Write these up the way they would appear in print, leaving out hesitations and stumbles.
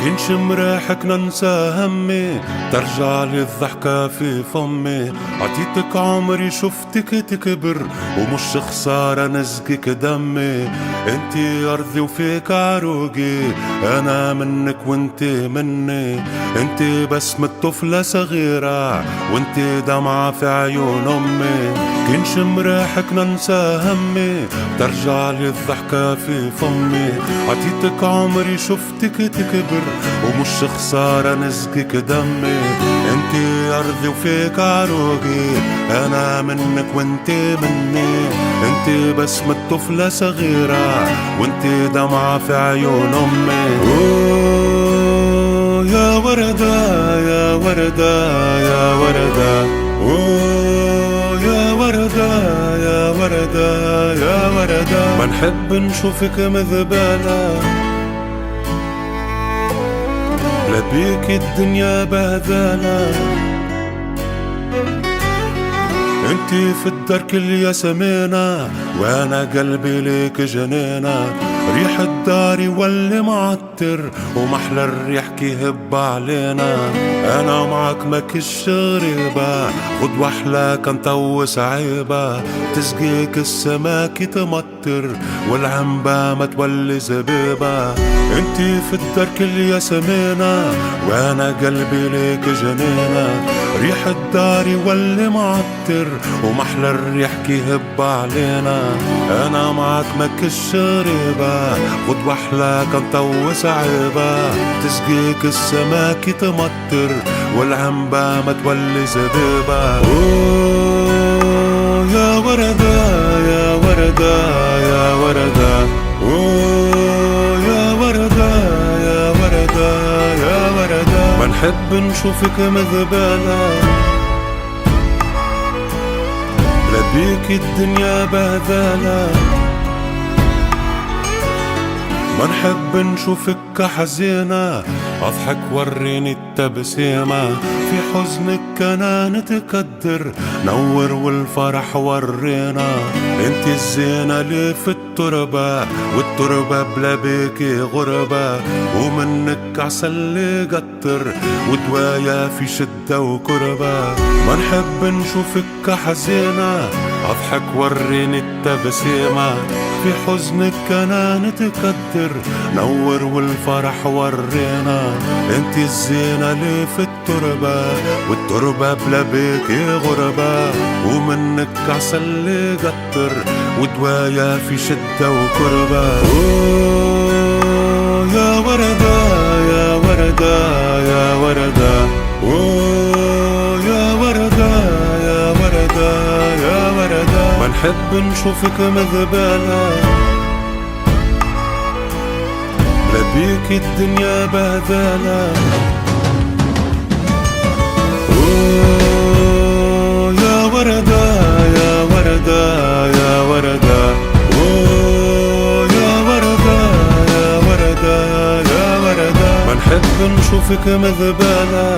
كنش مريحك ننسى همي، ترجع لي الضحكة في فمي. عطيتك عمري شفتك تكبر، ومش خسارة نسقك دمي. انتي ارضي وفيك عروقي، انا منك وانتي مني. انتي بسمة طفلة صغيرة، وانتي دمعة في عيون امي. كنش مريحك ننسى همي، ترجع لي الضحكة في فمي. عطيتك عمري شفتك تكبر، ومش خسارة نسقك دمي. انتي ارضي وفيك عروقي، انا منك وانتي مني. انتي بسمة طفلة صغيرة، وانتي دمعة في عيون امي. اوه يا وردة يا وردة يا وردة، اوه يا وردة يا وردة يا وردة. ما نحب نشوفك مذبالة، لا بيك الدنيا بهذالة. انتي في الدرك الياسمينة، وانا قلبي ليك جنينة. ريح الدار يولي معطر، ومحلى الريح كيهب علينا. انا معك ماكش غريبة، خد واحلى كان طوس عيبة. تسقيك السماك تمطر، والعنبة ما تولي زبيبة. انتي في الدرك الياسمينة، وانا قلبي ليك جنينة. ريح الدار يولي معطر، ومحلى الريح كيهب علينا. انا معك ماكش غريبة، خد واحلى كان طوس عيبة. تسقيك السماك تمطر، والعنبة ما تولي زبيبة. اوه يا وردة يا وردة يا وردة، اوه يا وردة يا وردة يا وردة. ما نحب نشوفك مذبالة، لا بيك الدنيا بهذالة. ما نحب نشوفك حزينة، اضحك وريني التبسيمة. في حزنك انا نتقدر، نور والفرح ورينا. انت الزينة اللي في التربة، والتربة بلا بيكي غربة. ومنك عسل قطر، ودوايا في شدة وكربة. ما نحب نشوفك حزينة، اضحك وريني التبسيمة. في حزنك انا نتقدر، نور والفرح ورينا. انت الزينة اللي في التربة، والتربة بلا بيكي غربة. ومنك عسل قطر، ودوايا في شدة وكربة. اوه يا وردة يا وردة يا وردة، اوه يا وردة يا وردة يا وردة. ما نحب نشوفك مذبالة، لا بيك الدنيا بهذالة. اوه يا وردة يا وردة يا وردة، اوه يا وردة يا وردة يا وردة. ما نحب نشوفك مذبالة،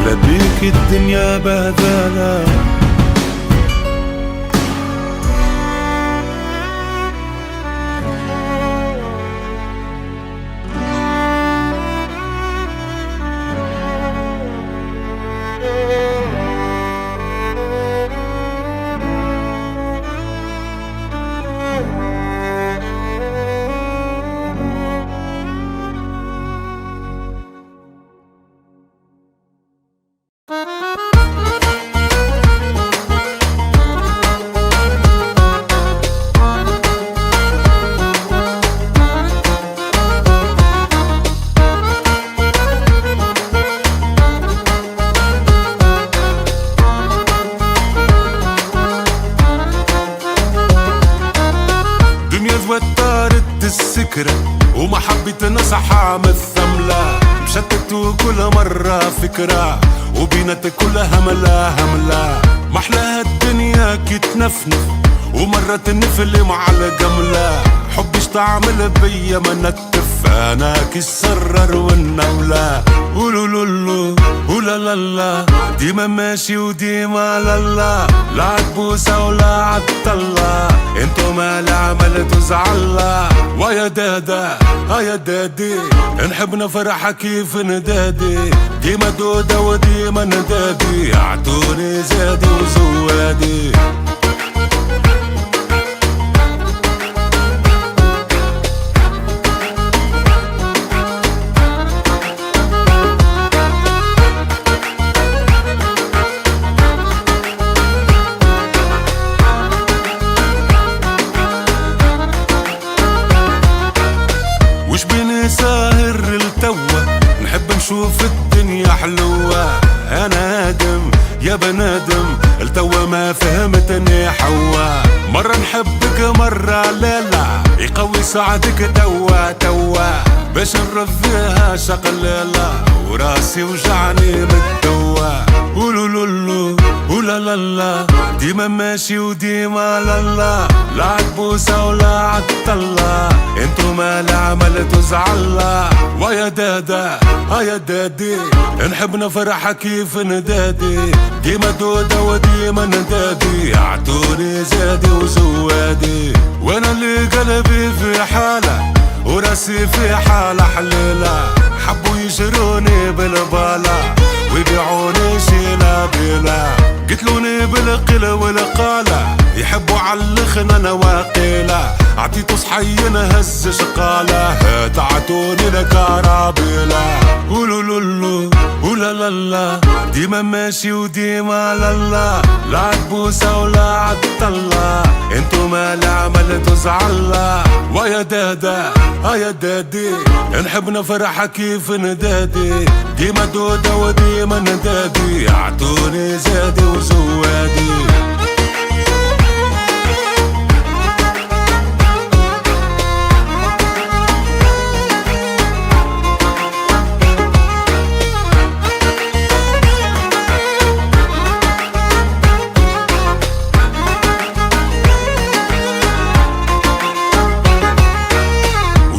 لا بيك الدنيا بهذالة. وما حبيت نصحى مثملة، مشتت وكل مرة فكرة، وبينات كلها هملة هملة. محلاها الدنيا كي تنفنف، ومرة تنفلي مع الجملة. حبيش تعمل بيا ما نتف، فاناك السرر والنولة. ولولولو ولالالا ديما ماشي وديما لالا، لا عتبوسة ولا عالطلة، انتو ما العمل تزعلا. ويا دادا يا دادي نحب نفرح كيف ندادي، ديما دودة وديما ندادي، اعطوني زادي وزوادي. وش بيني ساهر التوة، نحب نشوف الدنيا حلوة. انا ادم يا بنادم التوة ما فهمتني حوا، مرة نحبك مرة لا يقوي ساعدك توا توا، باش نرضيها شقلالة وراسي وجعني متدوا. ولولولو ولالالا ديما ماشي وديما لالا، لا عتبوسة ولا عالطلة، انتو ما العمل تزعلا. ويا دادا يا دادي نحب نفرح كيف ندادي، ديما دودة وديما ندادي، اعطوني زادي وزوادي. وانا اللي قلبي في حالة وراسي في حالة حليلة، حبوا يشروني بالبالة ويبيعوني شيلة بلا، قتلوني بالقلة والقالة، يحبوا علخنا نواقيلة، عطيتو صحين هز شقالة، تعطوني لكرابيلة. ولولولو ولالالا ديما ماشي وديما لالا، لا عتبوسة ولا عالطلة، انتو ما العمل تزعلا. ويا دادا يا دادي نحب نفرح كيف ندادي، ديما دودة وديما ندادي، اعطوني زادي وزوادي.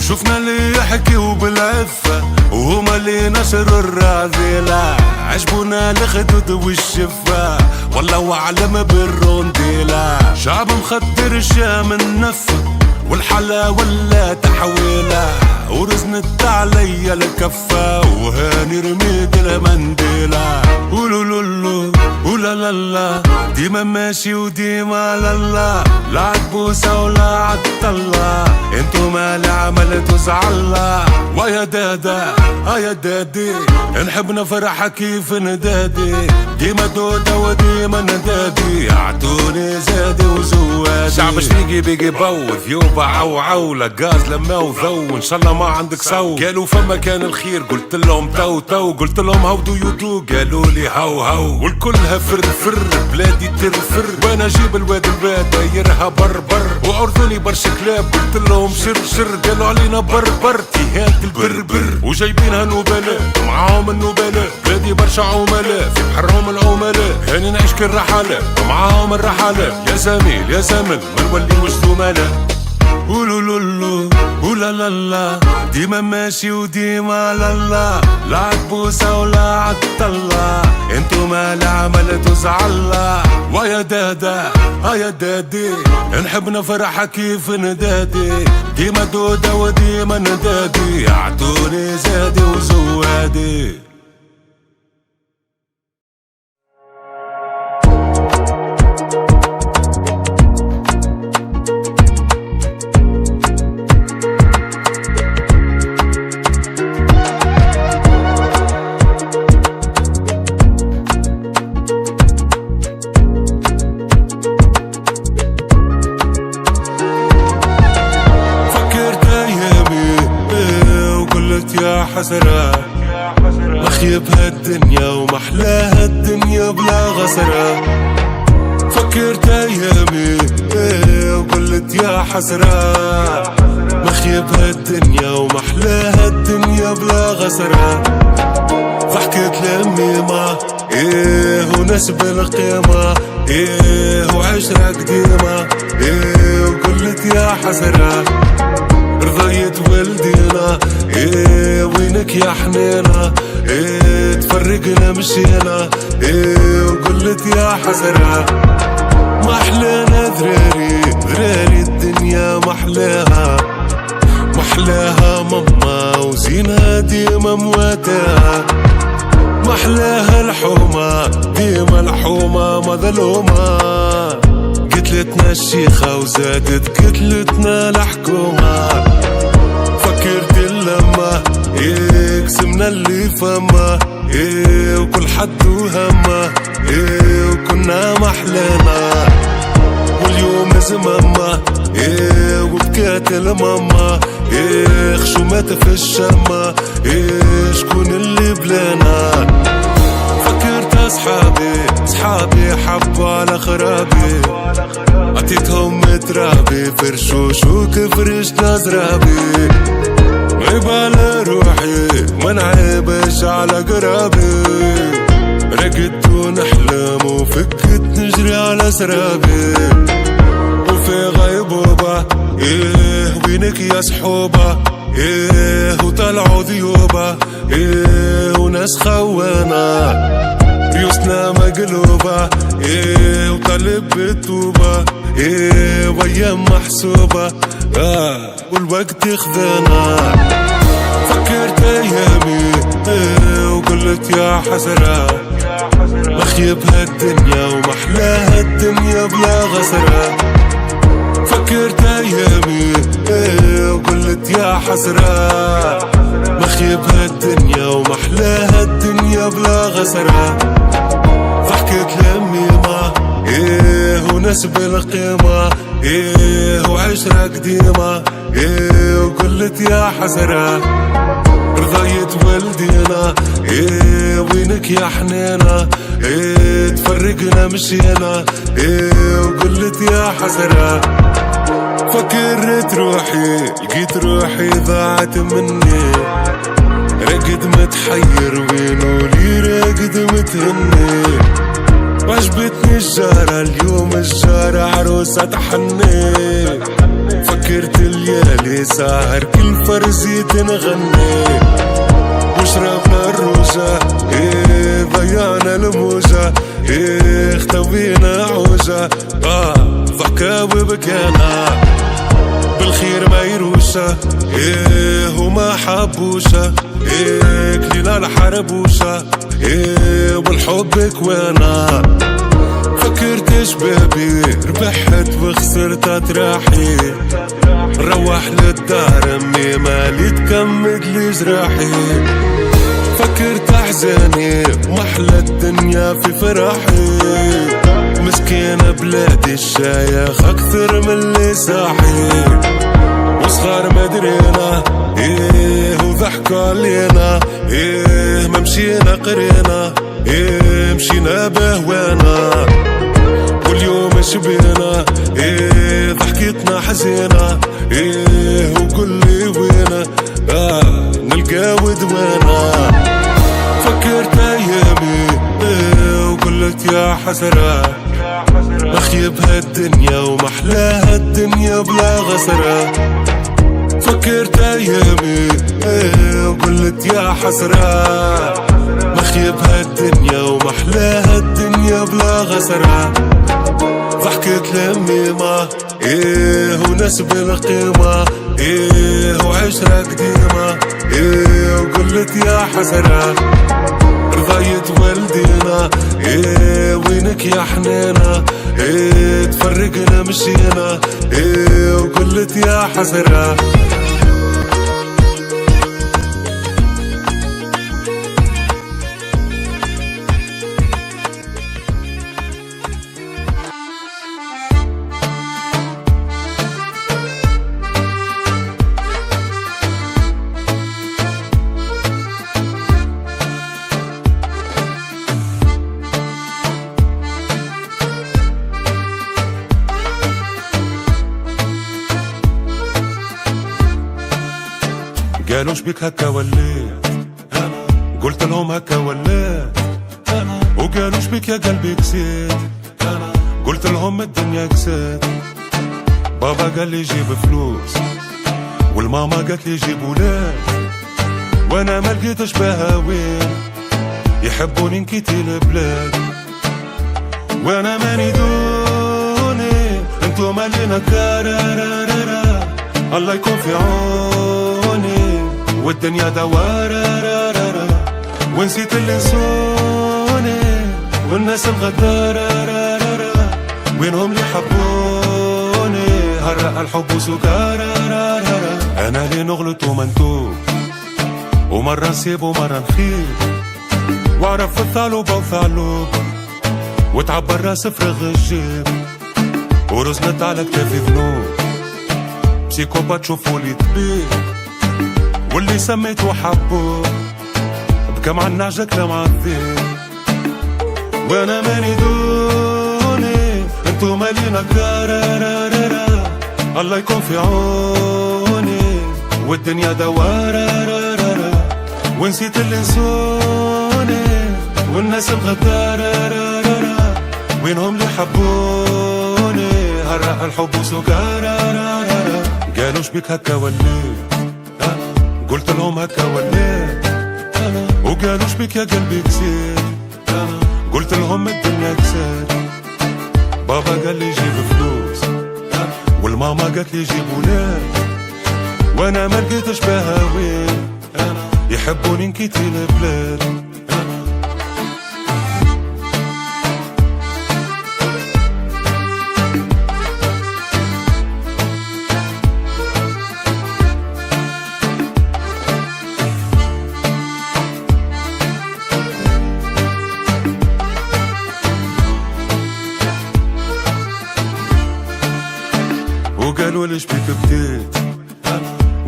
شفنا اللي يحكيوا بالعفة وهما اللي نشروا الرذيلة، عجبونا الخدود والشفة والله اعلم بالرونديلة، شعب مخدر الشام النفة والحلا ولا تحويلة، ورزنت عليا الكفة وهاني رميت المنديلة. ولولولو ولالالا ديما ماشي وديما لالا، لا عتبوسة ولا عالطلة، انتو ما العمل تزعلا. ويا دادا يا دادي نحب نفرح كيف ندادي، ديما دودة وديما ندادي، اعطوني زادي وزوادي. شعب شريقي بيجي بوث يوبا عو لقاز لما وذو، ان شاء الله ما عندك سو، قالوا فما كان الخير قلت لهم تو قلت لهم هاو دو يو دو، قالوا لي هاو والكلها فر بلادي ترفر، وانا اجيب الواد دايرها بربر، وعرضوني برشا كلاب قلت لهم شر قالوا علينا بربر تيهات البربر، وجايبينها نوبلاء معاهم النوبلاء، بلادي برشا عملاء في بحرهم العملاء، هاني نعيش كالرحالة ومعاهم الرحالة، يا زميل يا زمل ما نوليوش زملاء. ولولولو ولالالا ديما ماشي وديما لالا، لا عتبوسة ولا عالطلة، انتو ما العمل تزعلا. ويا دادا يا دادي نحب نفرح كيف ندادي، ديما دودة وديما ندادي، اعطوني زادي وزوادي. حسرة مخيب هالدنيا ومحلاها الدنيا بلا غسرة، فكرت ايامي وقلت يا حسرة مخيب هالدنيا ومحلاها الدنيا بلا غسرة، فحكيت لامي ما ونسب القيمة وعشرة قديمة وقلت يا حسرة رضاية والدينا ايه وينك يا حنينة ايه تفرقنا مشينا ايه وقلت يا حسرة محلانا ذراري الدنيا محلاها ماما وزينها ديما مواتاها محلاها الحومة ديما الحومة مظلومة قتلتنا الشيخة وزادت قتلتنا الحكومة فكرت اللمة ايه قسمنا اللي فما ايه وكل حد وهمه ايه وكنا محلانا واليوم زمامة ايه وبكات الماما ايه خشومات في الشمة ايه شكون اللي بلانا فكرت اصحابي حبوا على خرابي عطيتهم ترابي فرشوش وكفرشنا زرابي عيب على روحي ما نعيبش على قرابي رقدت ونحلم وفكت نجري على سرابي وفي غيبوبة ايه وينك يا صحوبة ايه وطلعوا ذيوبة ايه وناس خوانة ريوسنا مقلوبة ايه وطالب بالتوبة ايه وايام محسوبة والوقت يخذنا فكرت ايامي ايه وقلت يا حسرة مخيب هالدنيا ومحلاها الدنيا بلا غسرة فكرت ايامي ايه وقلت يا حسرة مخيب هالدنيا ومحلاها الدنيا بلا غسرة ضحكت لميمة ايه وناس بالقيمة ايه وعشرة قديمة ايه وقلت يا حسرة رضاية والدينا ايه وينك يا حنينة ايه تفرقنا مشينا ايه وقلت يا حسرة فكرت روحي لقيت روحي ضاعت مني رقد متحير وينو لي رقد متهني وعجبتني الجارة اليوم الجارة عروسة تحني فكرت الليالي سهر كل فرزي تنغني وشربنا الروجة ايه ضيعنا الموجة ايه اختوينا عوجة ضحكة وبكينا بالخير ما يروشة ايه وما حبوشة ايه كلينا الحربوشة ايه والحب كوانا فكرت شبابي ربحت وخسرت تراحي روح للدار امي مالي تكمد لي جراحي فكرت احزاني محلى الدنيا في فرحي مسكينة بلادي الشايخ اكثر من اللي ساحي وصغار مدرينا ايه وضحكوا علينا ايه ما مشينا قرينا ايه مشينا بهوانا واليوم شبينا ايه ضحكتنا حزينة ايه وقول لي وينا نلقى ودوانا فكرت ايامي ايه وقلت يا حسرة مخيب هالدنيا ومحلاها الدنيا بلا غسرة فكرت ايامي ايه وقلت يا حسرة مخيب هالدنيا ومحلاها الدنيا بلا غسرة ضحكت لميمة ايه وناس بالقيمة ايه وعشرة قديمة ايه وقلت يا حسرة رضاية والدينا ايه وينك يا حنينة ايه تفرقنا مشينا ايه وقلت يا حسرة قالوش بك هكا وليت قلت لهم هكا وليت وقالوش بك يا قلبي كسيت قلت لهم الدنيا كسيت بابا قال لي جيب فلوس والماما قالت لي جيب ولاد، وانا ما لقيتش بها وين، يحبوني نكيتي البلاد، وانا ماني دوني انتو مالينا كارارارارا، الله يكون في عوني والدنيا دوارارارارا، ونسيت اللي نسوني والناس الغدارارارارا، وينهم اللي حبوني هرق الحب وسكارارارارا. انا اللي نغلط ومنتوب، ومرة نسيب ومرة نخيب، واعرف الثعلوبة وثعلوبة، وتعبر راس فرغ الجيب، ورزنت على كتافي ذنوب، بسيكوبات شوفولي طبيب، واللي سميته حبه بكى مع النعجة لا مع الذيب، وانا ماني دوني انتو مالينا كارارارارا، الله يكون في عوني والدنيا دوارارارارا، ونسيت اللي نسوني والناس الغدارارارا، وينهم اللي حبوني هرق الحب وسكارارارا. قالوا شبيك هكا وليت، قلت لهم هكا وليت، وقالوا شبيك يا قلبي كسير، قلت لهم الدنيا كسير. بابا قال لي جيب فلوس، والماما قالت لي جيب ولاد، وانا ما لقيتش بها وين، يحبوني نكيتي البلاد. وقالوا ليش بيك بديت،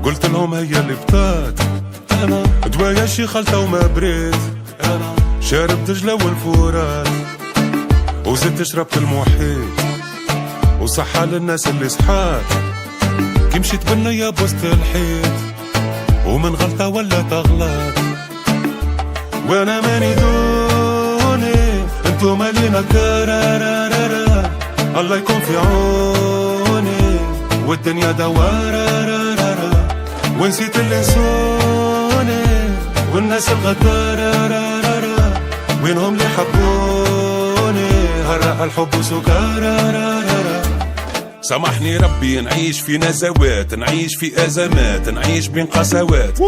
قلت لهم هي اللي بطات، دوايا شي خلطة وما بريت، شارب دجلة والفورات، وزدت شربت المحيط، وصحة للناس اللي صحات، كي مشيت بالنية بوسط الحيط، ومن غلطة ولا تغلط، وانا ماني دوني انتو مالينا كارارارارا، الله يكون في عوني والدنيا دوارارارارا، ونسيت اللي نسوني والناس الغدارارارارا، وينهم اللي حبوني هرق الحب وسكارارارارا. سامحني ربي نعيش في نزوات، نعيش في أزمات، نعيش بين قسوات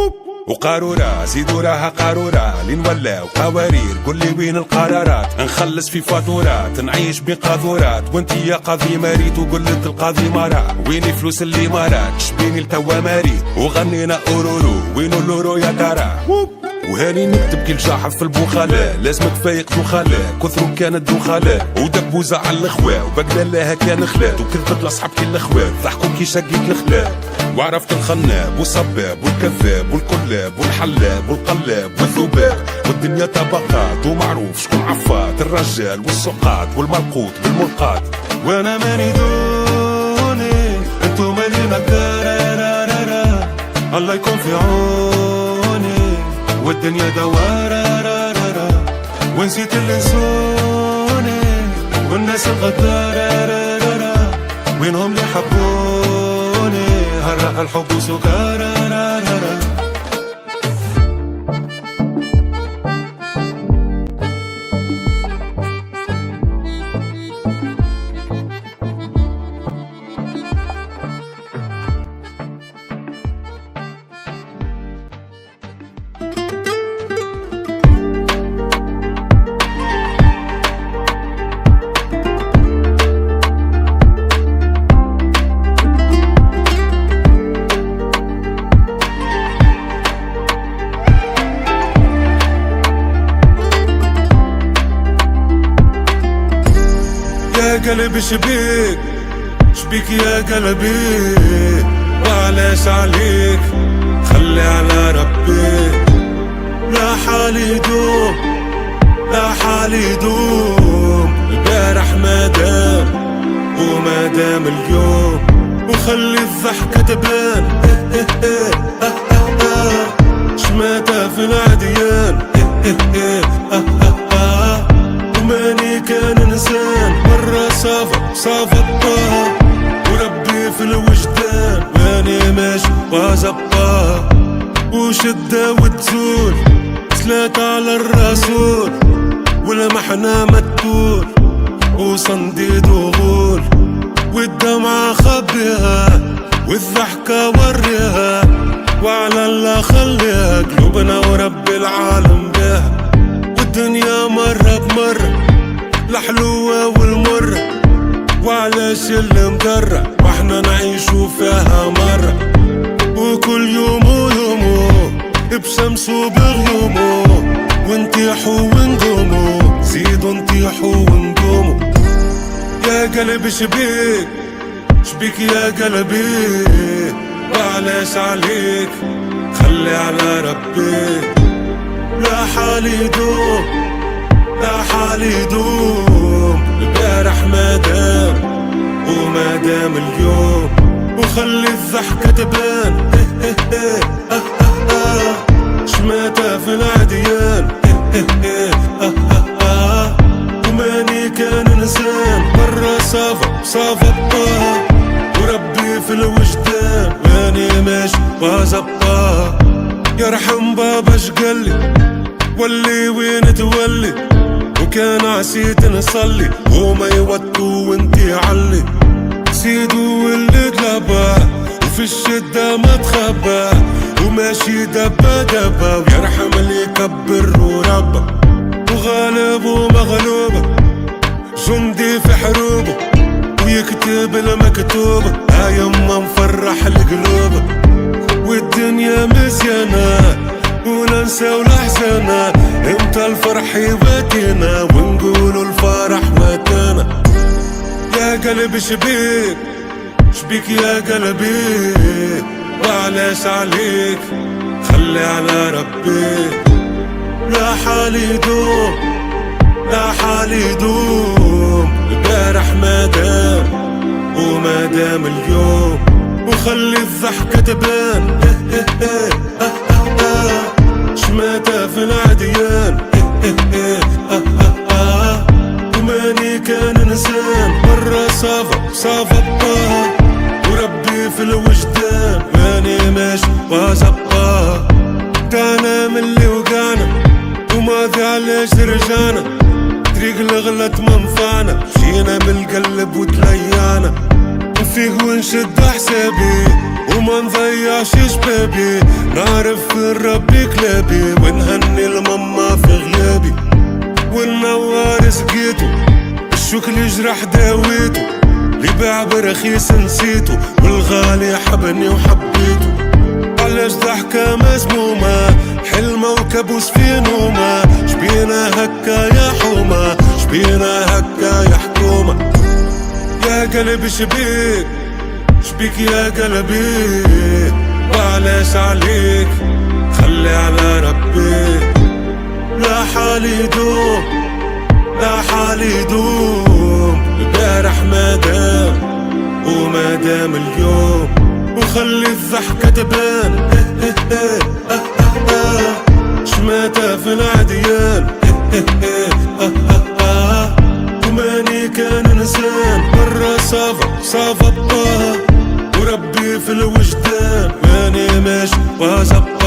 وقارورة، زيدوا راها قارورة لين ولاو قوارير، قولي وين القرارات، نخلص في فاتورات، نعيش بين قاذورات، وانتي يا قاضي مريت وقلت القاضي مرا، ويني فلوس اللي مرات شبيني التوا مريت، وغنينا أورورو وينو اللورو يا ترى، وهاني نكتب كل جاحف في البخلاء، لازمك فايق دخلاء، كثرو كانت دخلاء، ودبوزة على الخوا، وبقنا لها كان خلات، وكذبت لاصحاب كل الاخوات، ضحكوا كي شقيت الخلاء، وعرفت الخناب والصباب والكذاب والكلاب والحلاب والقلاب والذباب، والدنيا طبقات ومعروف شكون عفات، الرجال والسقاط والملقوط بالملقات، وانا ماني دوني انتو مالينا كارارارارا، الله يكون في عوني والدنيا دوارارارارا، ونسيت اللي نسوني والناس الغدارارارارا، وينهم اللي حبوني هرق الحب وسكارارارارا. يا قلبي شبيك شبيك يا قلبي، وعلاش عليك خلي على ربي، لا حالي يدوم لا حالي يدوم، البارح ما دام وما دام اليوم، وخلي الضحكة تبان شماتة في العديان، وماني كان انسان مرة صافى الطه، وربي في الوجدان ماني ماشي شدة وتزول، صلاة على الرسول ولمحنا متول، وصنديد وغول والدمعة خبيها والضحكة وريها، وعلى الله خليها قلوبنا ورب العالم بها. والدنيا مرة بمرة الحلوة والمرة، وعلاش اللي مضرة واحنا نعيشو فيها مرة. وكل يوم ويومو بشمس وبغيومو، ونطيحو ونقومو زيدو نطيحو ونقومو. يا قلب شبيك يا قلبي، وعلاش عليك خلي على ربي. لا حالي دوم لا حالي دوم، البارح ما دام وما دام اليوم، وخلي الضحكة تبان شماتة في العديان وماني كان انسان برا صافا وربي في الوجدان ماني ماشي وزبطة. يرحم بابا شقلي ولي وين تولي، وكان عسيت نصلي وما يوتو وانتي علي. سيدو واللي قلبه وفي الشدة ما تخبى، وماشي دبا ويرحم اللي يكبر وربه، وغالب ومغلوبه جندي في حروبه، ويكتب المكتوبة يما مفرح القلوب. والدنيا مزيانة وننسى الأحزانة، امتى الفرح يباتينا ونقولوا الفرح واتانا. يا قلب شبيك يا قلبي، وعلاش عليك خلي على ربي. لا حالي دوم لا حالي دوم، البارح ما دام وما دام اليوم، وخلي الضحكة تبان شماتة في العديان وماني كان انسان برا صافا وربي في الوجدان ماني ماشي وزبطة. كان من اللي وقعنا وماضي علاش رجعنا، طريق الغلط منفعنا، مشينا من القلب وتليعنا. نفيق ونشد حسابي وما نضيعش شبابي، نعرف في ربي كلابي ونهني الماما في غيابي. والنوار سقيتو الشكل جرح داويتو، اللي باع برخيص نسيتو والغالي حبني وحبيتو. علاش ضحكة مسمومة حلمة وكابوس في نومة، شبينا هكا يا حومة شبينا هكا يا حكومة. يا قلب شبيك يا قلبي، وعلاش عليك خلي على ربي. لا حالي دوم البارح ما دام وما دام اليوم، وخلي الضحكة تبان شماتة في العديان وماني كان انسان برا صافا وربي في الوجدان ماني ماشي وزبطة.